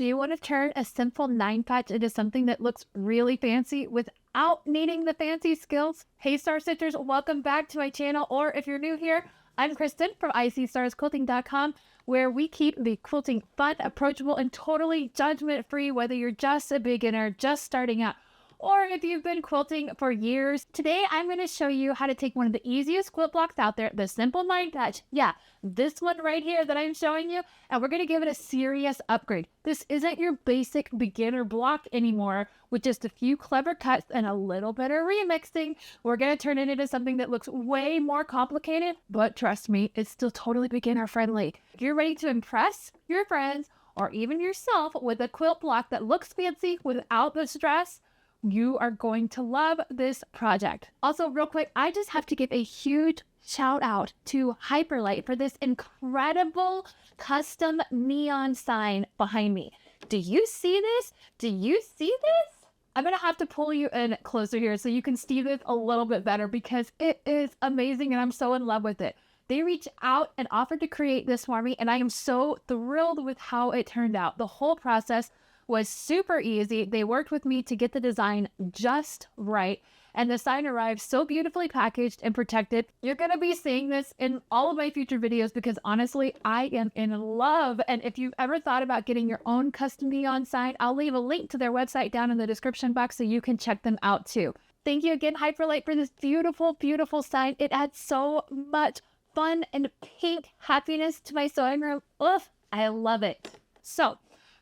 Do you want to turn a simple 9-patch into something that looks really fancy without needing the fancy skills? Hey Star Stitchers, welcome back to my channel, or if you're new here, I'm Kristen from ICStarsQuilting.com, where we keep the quilting fun, approachable, and totally judgment-free, whether you're just a beginner, just starting out, or if you've been quilting for years. Today, I'm going to show you how to take one of the easiest quilt blocks out there, the simple 9-patch. Yeah, this one right here that I'm showing you, and we're going to give it a serious upgrade. This isn't your basic beginner block anymore with just a few clever cuts and a little bit of remixing. We're going to turn it into something that looks way more complicated, but trust me, it's still totally beginner friendly. If you're ready to impress your friends or even yourself with a quilt block that looks fancy without the stress, you are going to love this project. Also, real quick, I just have to give a huge shout out to Hyperlite for this incredible custom neon sign behind me. Do you see this? Do you see this? I'm gonna have to pull you in closer here so you can see this a little bit better because it is amazing and I'm so in love with it. They reached out and offered to create this for me, and I am so thrilled with how it turned out. The whole process was super easy. They worked with me to get the design just right, and the sign arrived so beautifully packaged and protected. You're going to be seeing this in all of my future videos because honestly, I am in love. And if you've ever thought about getting your own custom neon sign, I'll leave a link to their website down in the description box so you can check them out too. Thank you again, Hyperlite, for this beautiful, beautiful sign. It adds so much fun and pink happiness to my sewing room. Ugh, I love it. So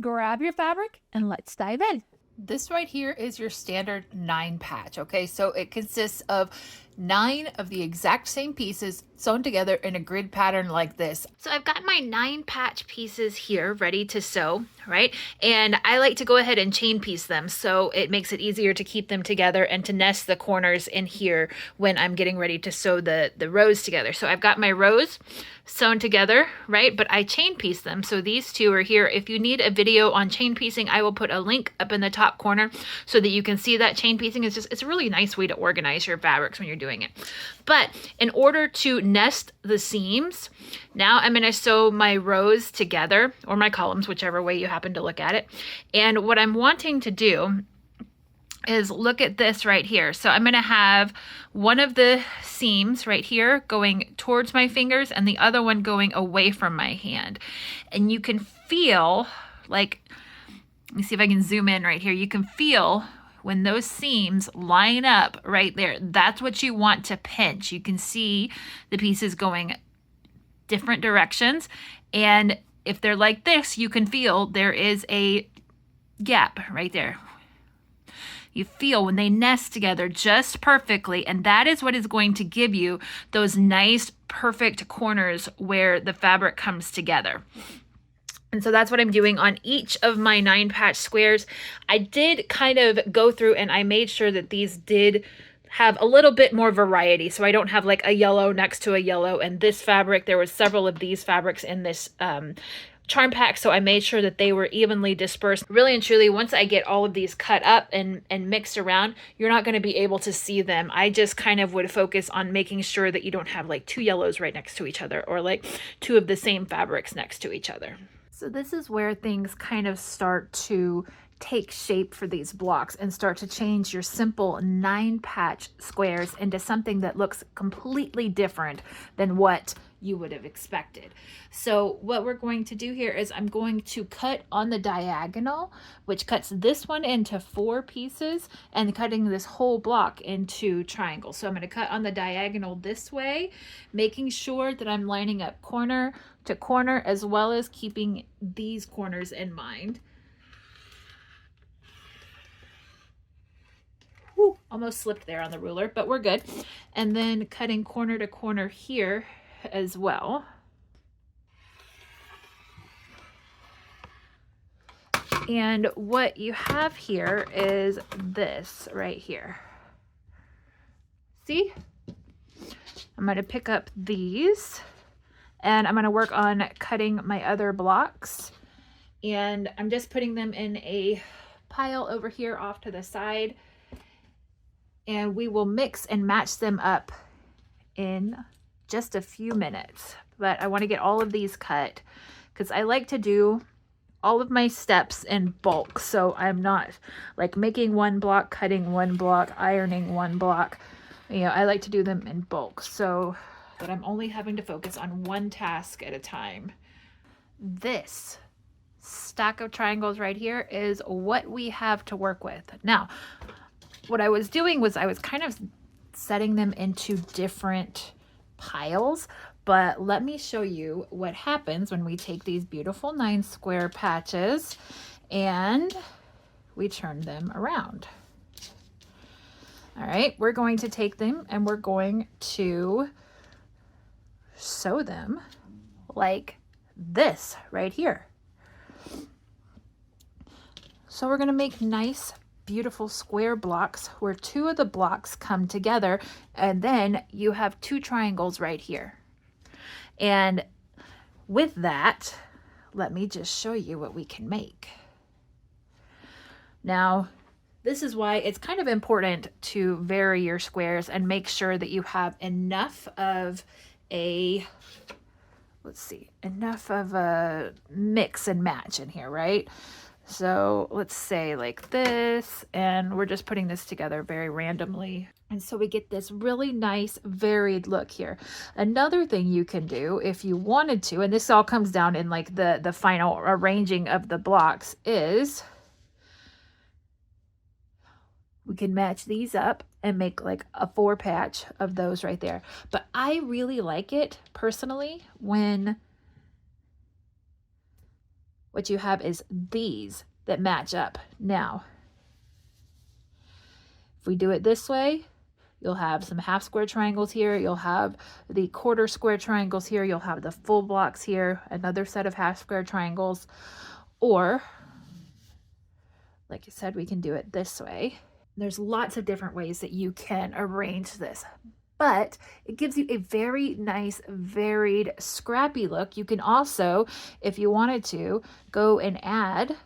grab your fabric and let's dive in. This right here is your standard 9-patch, okay? So it consists of 9 of the exact same pieces sewn together in a grid pattern like this. So I've got my 9-patch pieces here ready to sew, right? And I like to go ahead and chain piece them so it makes it easier to keep them together and to nest the corners in here when I'm getting ready to sew the rows together. So I've got my rows sewn together, right? But I chain piece them. So these two are here. If you need a video on chain piecing, I will put a link up in the top corner so that you can see that chain piecing. It's a really nice way to organize your fabrics when you're doing it. But in order to nest the seams, now I'm going to sew my rows together, or my columns, whichever way you happen to look at it. And what I'm wanting to do is look at this right here. So I'm going to have one of the seams right here going towards my fingers and the other one going away from my hand. And you can feel like, let me see if I can zoom in right here. You can feel when those seams line up right there. That's what you want to pinch. You can see the pieces going different directions. And if they're like this, you can feel there is a gap right there. You feel when they nest together just perfectly, and that is what is going to give you those nice, perfect corners where the fabric comes together. And so that's what I'm doing on each of my 9-patch squares. I did kind of go through and I made sure that these did have a little bit more variety. So I don't have like a yellow next to a yellow, and this fabric, there was several of these fabrics in this charm pack, so I made sure that they were evenly dispersed. Really and truly, once I get all of these cut up and mixed around, you're not going to be able to see them. I just kind of would focus on making sure that you don't have like 2 yellows right next to each other, or like 2 of the same fabrics next to each other. So this is where things kind of start to take shape for these blocks and start to change your simple 9-patch squares into something that looks completely different than what you would have expected. So what we're going to do here is I'm going to cut on the diagonal, which cuts this one into 4 pieces, and cutting this whole block into triangles. So I'm going to cut on the diagonal this way, making sure that I'm lining up corner to corner, as well as keeping these corners in mind. Whew, almost slipped there on the ruler, but we're good. And then cutting corner to corner here as well. And what you have here is this right here. See? I'm going to pick up these and I'm going to work on cutting my other blocks. And I'm just putting them in a pile over here off to the side. And we will mix and match them up in just a few minutes. But I want to get all of these cut because I like to do all of my steps in bulk. So I'm not like making one block, cutting one block, ironing one block. You know, I like to do them in bulk so that I'm only having to focus on one task at a time. This stack of triangles right here is what we have to work with. Now, what I was doing was I was kind of setting them into different piles, but let me show you what happens when we take these beautiful 9 square patches and we turn them around. All right, we're going to take them and we're going to sew them like this right here. So we're going to make nice, beautiful square blocks where 2 of the blocks come together, and then you have 2 triangles right here. And with that, let me just show you what we can make. Now, this is why it's kind of important to vary your squares and make sure that you have enough of a, enough of a mix and match in here, right? So let's say like this, and we're just putting this together very randomly. And so we get this really nice varied look here. Another thing you can do if you wanted to, and this all comes down in like the final arranging of the blocks, is we can match these up and make like a 4 patch of those right there. But I really like it personally when what you have is these that match up. Now, if we do it this way, you'll have some half square triangles here. You'll have the quarter square triangles here. You'll have the full blocks here, another set of half square triangles. Or, like I said, we can do it this way. There's lots of different ways that you can arrange this, but it gives you a very nice, varied, scrappy look. You can also, if you wanted to, go and add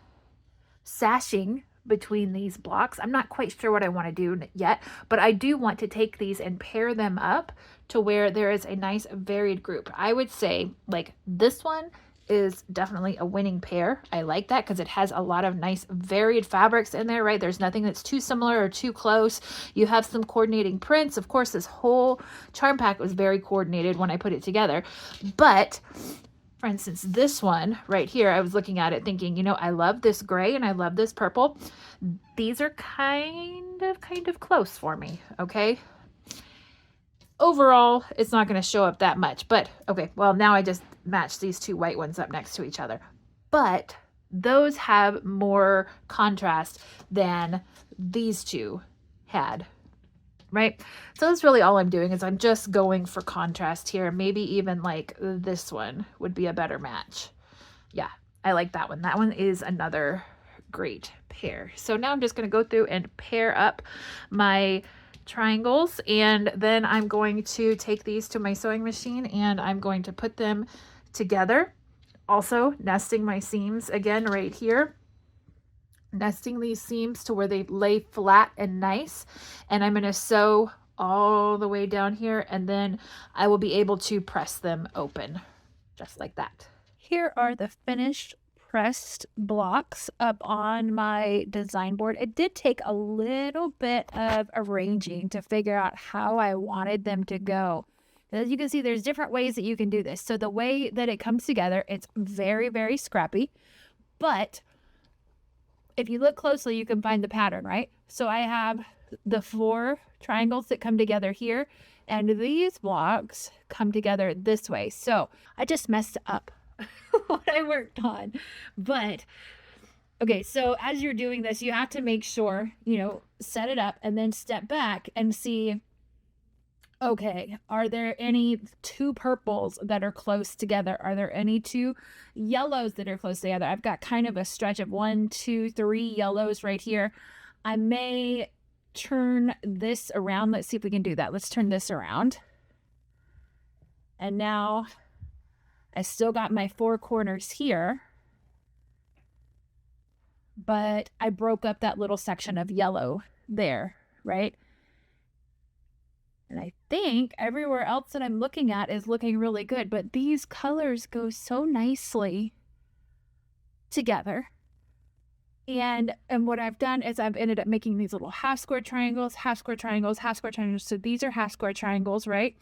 sashing between these blocks. I'm not quite sure what I want to do yet, but I do want to take these and pair them up to where there is a nice varied group. I would say like this one is definitely a winning pair. I like that because it has a lot of nice varied fabrics in there, right? There's nothing that's too similar or too close. You have some coordinating prints. Of course, this whole charm pack was very coordinated when I put it together. But for instance, this one right here, I was looking at it thinking, you know, I love this gray and I love this purple. These are kind of close for me, okay? Overall, it's not going to show up that much, but okay, well, now I just matched these 2 white ones up next to each other. But those have more contrast than these 2 had, right? So that's really all I'm doing is I'm just going for contrast here. Maybe even like this one would be a better match. Yeah, I like that one. That one is another great pair. So now I'm just going to go through and pair up my triangles, and then I'm going to take these to my sewing machine and I'm going to put them together. Also nesting my seams again right here. Nesting these seams to where they lay flat and nice, and I'm going to sew all the way down here, and then I will be able to press them open just like that. Here are the finished pressed blocks up on my design board. It did take a little bit of arranging to figure out how I wanted them to go. As you can see, there's different ways that you can do this. So the way that it comes together, it's very, very scrappy, but if you look closely, you can find the pattern, right? So I have the 4 triangles that come together here, and these blocks come together this way. So I just messed up what I worked on. But okay, so as you're doing this, you have to make sure, you know, set it up and then step back and see, okay, are there any 2 purples that are close together? Are there any 2 yellows that are close together? I've got kind of a stretch of 1, 2, 3 yellows right here. I may turn this around. Let's see if we can do that. Let's turn this around. And now I still got my 4 corners here, but I broke up that little section of yellow there, right? And I think everywhere else that I'm looking at is looking really good, but these colors go so nicely together. And what I've done is I've ended up making these little half square triangles, half square triangles, half square triangles. So these are half square triangles, right?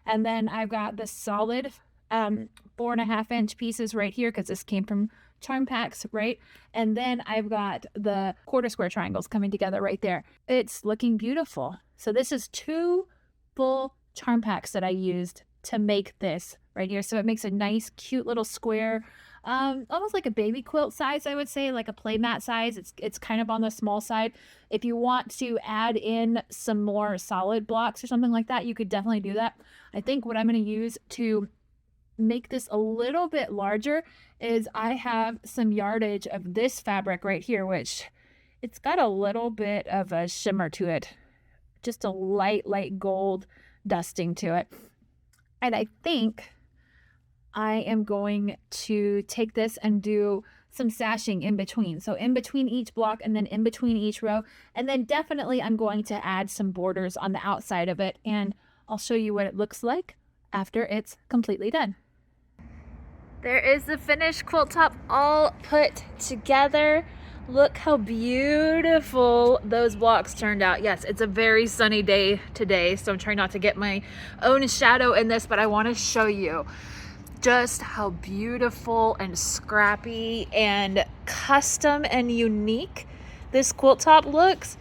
And then I've got the solid 4.5-inch pieces right here because this came from charm packs, right? And then I've got the quarter square triangles coming together right there. It's looking beautiful. So this is 2 full charm packs that I used to make this right here. So it makes a nice, cute little square, almost like a baby quilt size, I would say, like a playmat size. It's kind of on the small side. If you want to add in some more solid blocks or something like that, you could definitely do that. I think what I'm going to use to make this a little bit larger is I have some yardage of this fabric right here, which it's got a little bit of a shimmer to it, just a light gold dusting to it. And I think I am going to take this and do some sashing in between. So in between each block and then in between each row. And then definitely I'm going to add some borders on the outside of it. And I'll show you what it looks like after it's completely done. There is the finished quilt top all put together. Look how beautiful those blocks turned out. Yes, it's a very sunny day today, so I'm trying not to get my own shadow in this, but I want to show you just how beautiful and scrappy and custom and unique this quilt top looks.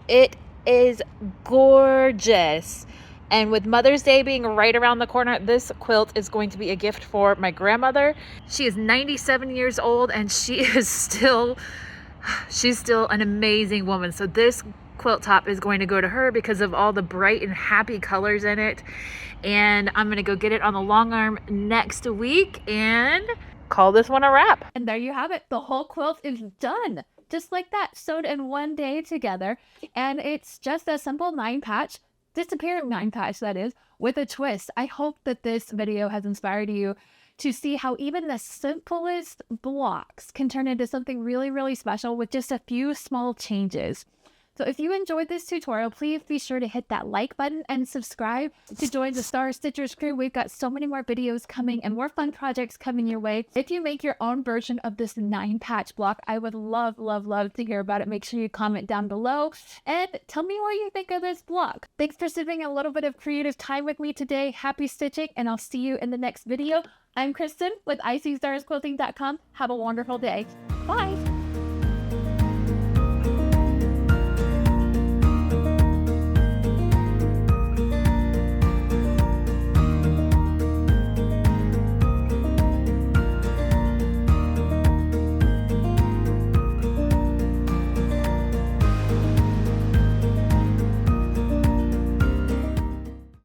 It is gorgeous. And with Mother's Day being right around the corner, this quilt is going to be a gift for my grandmother. She is 97 years old and she's still an amazing woman. So this quilt top is going to go to her because of all the bright and happy colors in it. And I'm gonna go get it on the long arm next week and call this one a wrap. And there you have it. The whole quilt is done. Just like that, sewed in one day together. And it's just a simple 9-patch, disappearing 9-patch that is, with a twist. I hope that this video has inspired you to see how even the simplest blocks can turn into something really, really special with just a few small changes. So if you enjoyed this tutorial, please be sure to hit that like button and subscribe to join the Star Stitchers crew. We've got so many more videos coming and more fun projects coming your way. If you make your own version of this 9-patch block, I would love to hear about it. Make sure you comment down below and tell me what you think of this block. Thanks for spending a little bit of creative time with me today. Happy stitching, and I'll see you in the next video. I'm Kristen with ICStarsQuilting.com. Have a wonderful day. Bye.